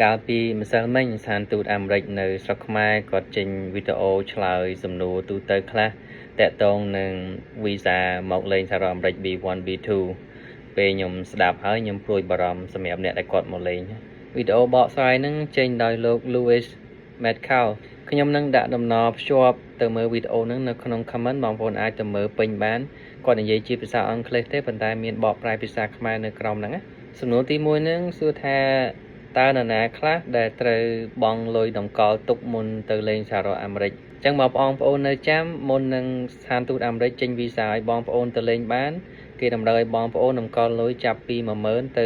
កាលពីម្សិលមិញស្ថានទូតអាមេរិកនៅស្រុកខ្មែរគាត់ចេញវីដេអូឆ្លើយសំណួរទូទៅខ្លះតាក់ទងនឹងវីសាមកលេងសហរដ្ឋអាមេរិក B1 B2 ពេលខ្ញុំស្ដាប់ហើយខ្ញុំព្រួយបារម្ភសម្រាប់អ្នកដែលគាត់មកលេងវីដេអូបកស្រាយហ្នឹងចេញដោយលោក Louis Metcalf ខ្ញុំនឹងដាក់ដំណរភ្ជាប់ទៅមើលវីដេអូហ្នឹងនៅក្នុង comment បងប្អូនអាចទៅមើលពេញបានគាត់និយាយជាភាសាអង់គ្លេសទេប៉ុន្តែមានបកប្រែភាសាខ្មែរនៅក្រោមហ្នឹងណាសំណួរទី1ហ្នឹងសួរថាតើនរណាខ្លះដែលត្រូវបង់លុយតម្កល់ទុកមុនទៅលេងសហរដ្ឋអាមេរិកអញ្ចឹងបងប្អូននៅចាំមុននឹងស្ថានទូតអាមេរិកចេញវីសាឲ្យបងប្អូនទៅលេងបានគេតម្រូវឲ្យបងប្អូនតម្កល់លុយចាប់ពី10000ទៅ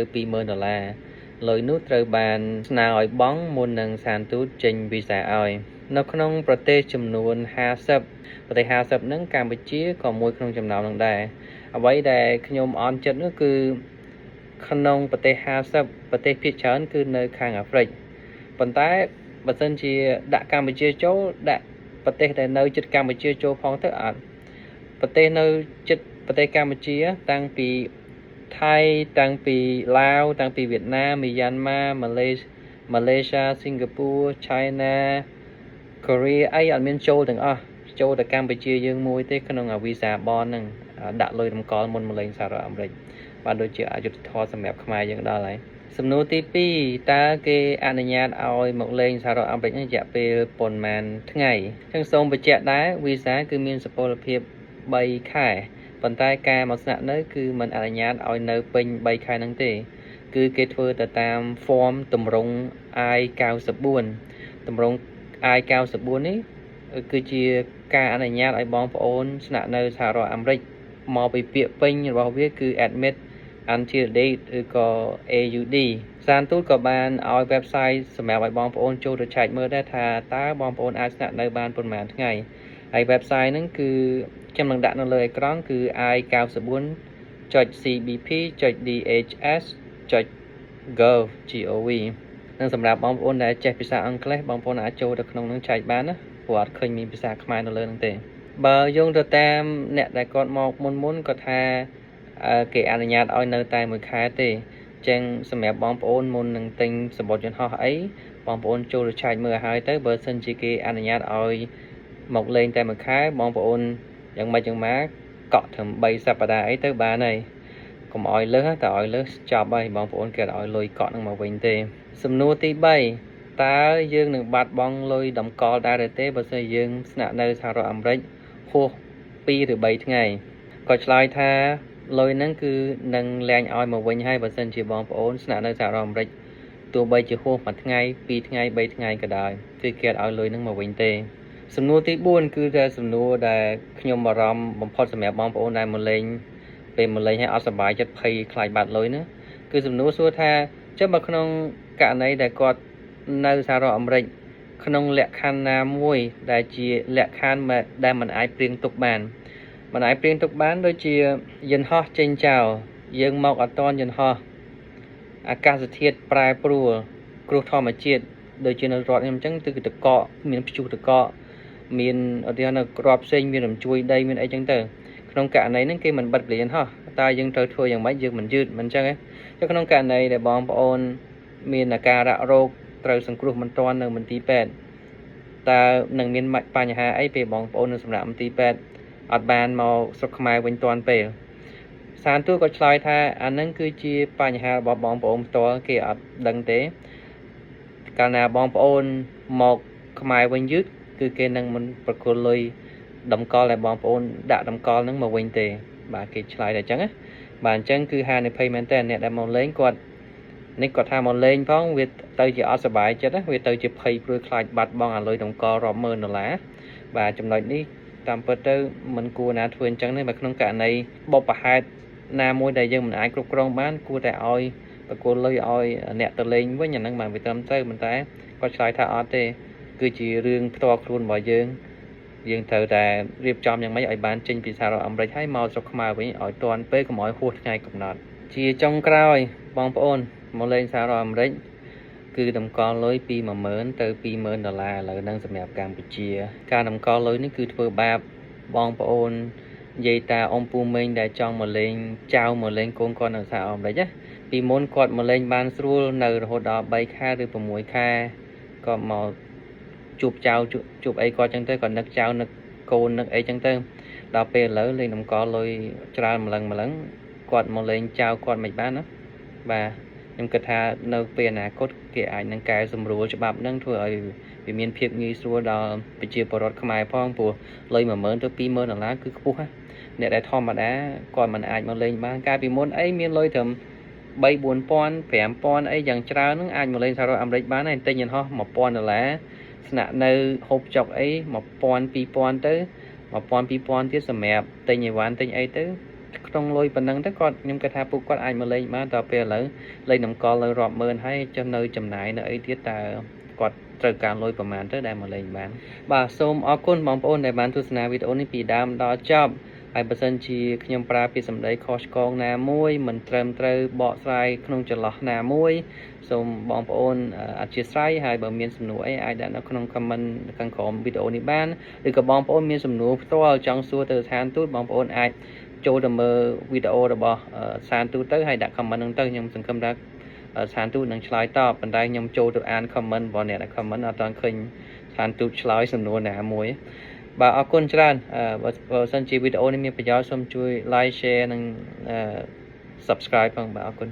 $20000លុយនោះត្រូវបានស្នើឲ្យបង់មុននឹងស្ថានទូតចេញវីសាឲ្យនៅក្នុងប្រទេសចំនួន50ប្រទេស50ហ្នឹងកម្ពុជាក៏មួយក្នុងចំណោមនោះដែរអ្វីដែលខ្ញុំអន់ចិត្តនោះគឺក្នុងប្រទេស50ប្រទេសភាគច្រើនគឺនៅខាងអាហ្វ្រិកប៉ុន្តែបើសិនជាដាក់កម្ពុជាចូលដាក់ប្រទេសដែលនៅជិតកម្ពុជាចូលផងទៅអត់ប្រទេសនៅជិតប្រទេសកម្ពុជាតាំងពីថៃតាំងពីឡាវតាំងពីវៀតណាមមីយ៉ាន់ម៉ាម៉ាឡេស៊ីសិង្ហបុរីឆៃណាកូរ៉េអីអត់មានចូលទាំងអស់ចូលតែកម្ពុជាយើងមួយទេក្នុងវីសាបនហ្នឹងដាក់លុយតម្កល់មុនមកលេងសហរដ្ឋអាមេរិកបាទដូចជាអយុធធម៌សម្រាប់ខ្មែរយើងដល់ហើយសំណួរទី2តើគេអនុញ្ញាតឲ្យមកលេងសហរដ្ឋអាមេរិករយៈពេលប៉ុន្មានថ្ងៃអញ្ចឹងសូមបញ្ជាក់ដែរវីសាគឺមានសុពលភាព3ខែប៉ុន្តែការមកស្នាក់នៅគឺមិនអនុញ្ញាតឲ្យនៅពេញ3ខែហ្នឹងទេគឺគេធ្វើទៅតាម form តម្រង់ I-94 តម្រង់ I-94 នេះគឺជាការអនុញ្ញាតឲ្យបងប្អូនស្នាក់នៅសហរដ្ឋអាមេរិកមកពីពាក្យពេញរបស់វាគឺ admit until date ឬក៏ AUD ស្ថានទូតក៏បានឲ្យ website សម្រាប់ឲ្យបងប្អូនចូលទៅឆែកមើលដែរថាតើបងប្អូនអាចស្នាក់នៅបានប៉ុន្មានថ្ងៃហើយ website ហ្នឹងគឺខ្ញុំនឹងដាក់នៅលើអេក្រង់គឺ i94.cbp.dhs.gov និងសម្រាប់បងប្អូនដែលចេះភាសាអង់គ្លេសបងប្អូនអាចចូលទៅក្នុងនឹងចែកបានណាព្រោះអត់ឃើញមានភាសាខ្មែរនៅលើហ្នឹងទេបើយោងទៅតាមអ្នកដែលគាត់មកមុនគាត់ថាគេអនុញ្ញាតឲ្យនៅតែ1ខែទេអញ្ចឹងសម្រាប់បងប្អូនមុននឹងទិញសំបុត្រយន្តហោះអីបងប្អូនចូលទៅឆែកមើលឲ្យទៅបើសិនជាគេអនុញ្ញាតឲ្យមកលេងតែ1ខែបងប្អូនយ៉ាងម៉េចយ៉ាងម៉ាកក់ត្រឹម3សប្តាហ៍អីទៅបានហើយកុំឲ្យលើសតែឲ្យលើសចប់ហើយបងប្អូនគេអត់ឲ្យលុយកក់នឹងមកវិញទេសំណួរទី3តើយើងនឹងបាត់បង់លុយតម្កល់ដែរទេបើសិនយើងស្នាក់នៅសហរដ្ឋអាមេរិកហួស2ឬ3ថ្ងៃក៏ឆ្លើយថាលុយហ្នឹងគឺនឹងលែងឲ្យមកវិញហើយបើសិនជាបងប្អូនស្នាក់នៅសហរដ្ឋអាមេរិកទោះបីជាហួស1ថ្ងៃ2ថ្ងៃ3ថ្ងៃក៏ដោយគឺគេអត់ឲ្យលុយហ្នឹងមកវិញទេសំណួរទី4គឺតែសំណួរដែលខ្ញុំបារម្ភបំផុតសម្រាប់បងប្អូនដែលមកលេងពេលមកលេងឲ្យអត់សប្បាយចិត្តភ័យខ្លាចបាត់លុយណាគឺសំណួរសួរថាចុះបើក្នុងករណីដែលគាត់នៅសហរដ្ឋអាមេរិកក្នុងលក្ខខណ្ឌណាមួយដែលជាលក្ខខណ្ឌដែលមិនអាចព្រៀងទុកបានដូចជាយន្តហោះចេញចោលយើងមកអត់តាន់យន្តហោះអាកាសធាតុប្រែប្រួលគ្រោះធម្មជាតិដូចជានៅរដ្ឋខ្ញុំអញ្ចឹងគឺទឹកកកមានព្យុះទឹកកកមានឧទាហរណ៍នៅក្របផ្សេងមានរំជួយដីមានអីចឹងទៅក្នុងករណីហ្នឹងគេមិនបិទពលានហោះតើយើងត្រូវធ្វើយ៉ាងម៉េចយើងមិនយឺតមិនអញ្ចឹងទេចុះក្នុងករណីដែលបងប្អូនមានអាការៈរោគត្រូវសង្គ្រោះមិនទាន់នៅមន្ទីរពេទ្យតើនឹងមានបញ្ហាអីពេលបងប្អូននៅសម្រាប់មន្ទីរពេទ្យអត់បានមកស្រុកខ្មែរវិញទាន់ពេលស្ថានទូតក៏ឆ្លើយថាអានឹងគឺជាបញ្ហារបស់បងប្អូនផ្ទាល់គេអត់ដឹងទេកាលណាបងប្អូនមកខ្មែរវិញយឺតគឺគេនឹងមិនប្រគល់លុយតម្កល់ឲ្យបងប្អូនដាក់តម្កល់នឹងមកវិញទេបាទគេឆ្លើយតែអញ្ចឹងណាបាទអញ្ចឹងគឺហានិភ័យមែនតើអ្នកដែលមកលេងគាត់ថាមកលេងផងវាទៅជាអត់សុបាយចិត្តណាវាទៅជាភ័យព្រួយខ្លាចបាត់បង់អាលុយតម្កល់រាប់ម៉ឺនដុល្លារបាទចំណុចនេះតាមពិតទៅមិនគួរណាធ្វើអញ្ចឹងទេបើក្នុងករណីបបហេតុណាមួយដែលយើងមិនអាចគ្រប់គ្រងបានគួរតែឲ្យប្រគល់លុយឲ្យអ្នកទៅលេងវិញអាហ្នឹងបានវាត្រឹមត្រូវប៉ុន្តែគាត់ឆ្លើយថាអត់ទេគឺជារឿងផ្ទាល់ខ្លួនរបស់យើងត្រូវតែរៀបចំយ៉ាងម៉េចឲ្យបានចេញពីសហរដ្ឋអាមេរិកហើយមកស្រុកខ្មែរវិញឲ្យទាន់ពេលកុំឲ្យហួសថ្ងៃកំណត់ជាចុងក្រោយបងប្អូនមកលេងសហរដ្ឋអាមេរិកគឺតម្កល់លុយពី10000ទៅ$20000ឥឡូវហ្នឹងសម្រាប់កម្ពុជាការតម្កល់លុយនេះគឺធ្វើបាបបងប្អូននិយាយតាអ៊ំពូមីងដែលចង់មកលេងចៅមកលេងកូនគាត់នៅសហរដ្ឋអាមេរិកណា ពីមុនគាត់មកលេងបានស្រួលនៅរហូតដល់3ខែឬ6ខែក៏មកជួបចៅជួបអីគាត់ចឹងទៅក៏នឹកចៅនឹកកូននឹកអីចឹងទៅដល់ពេលឥឡូវលេងតម្កល់លុយច្រើនម្លឹងគាត់មកលេងចៅគាត់មិនបានណាបាទខ្ញុំគិតថានៅពេលអនាគតគេអាចនឹងកែសម្រួលច្បាប់នឹងធ្វើឲ្យវាមានភាពងាយស្រួលដល់ប្រជាពលរដ្ឋខ្មែរផងព្រោះលុយ10000ទៅ$20000គឺខ្ពស់ណាអ្នកដែលធម្មតាគាត់មិនអាចមកលេងបានកាលពីមុនអីមានលុយត្រឹម3-4000 5000អីយ៉ាងច្រើនហ្នឹងអាចមកលេងសហរដ្ឋអាមេរិកបានហើយទិញយន្តហោះ$1000ស្នាក់នៅហូបចុកអី1000 2000ទៅ1000 2000ទៀតសម្រាប់ទិញអីវ៉ាន់ទិញអីទៅក្នុងលុយប៉ុណ្ណឹងទៅគាត់ខ្ញុំគិតថាពួកគាត់អាចមកលេងបានដល់ពេលឥឡូវលេងតម្កល់លុយរាប់ម៉ឺនហើយចុះនៅចំណាយនៅអីទៀតតើគាត់ត្រូវការលុយប្រហែលទៅដែលមកលេងបានបាទសូមអរគុណបងប្អូនដែលបានទស្សនាវីដេអូនេះពីដើមដល់ចប់ហើយបើសិនជាខ្ញុំប្រើពាក្យសម្ដីខុសឆ្គងណាមួយមិនត្រឹមត្រូវបកស្រាយក្នុងចន្លោះណាមួយសូមបងប្អូនអធិស្ឋានហើយបើមានសំណួរអីអាចដាក់នៅក្នុង comment ខាងក្រោមវីដេអូនេះបានឬក៏បងប្អូនមានសំណួរផ្ទាល់ចង់សួរទៅស្ថានទូតបងប្អូនអាចចូលទៅមើលវីដេអូរបស់ស្ថានទូតទៅហើយដាក់ comment ហ្នឹងទៅខ្ញុំសង្ឃឹមថាស្ថានទូតនឹងឆ្លើយតបប៉ុន្តែខ្ញុំចូលទៅអាន comment របស់អ្នកដែល comment អត់ទាន់ឃើញស្ថានទូតឆ្លើយសំណួរណាមួយបាទអរគុណច្រើនបើសិនជាវីដេអូនេះមានប្រយោជន៍សូមជួយ like share និង subscribe ផងបាទអរគុណ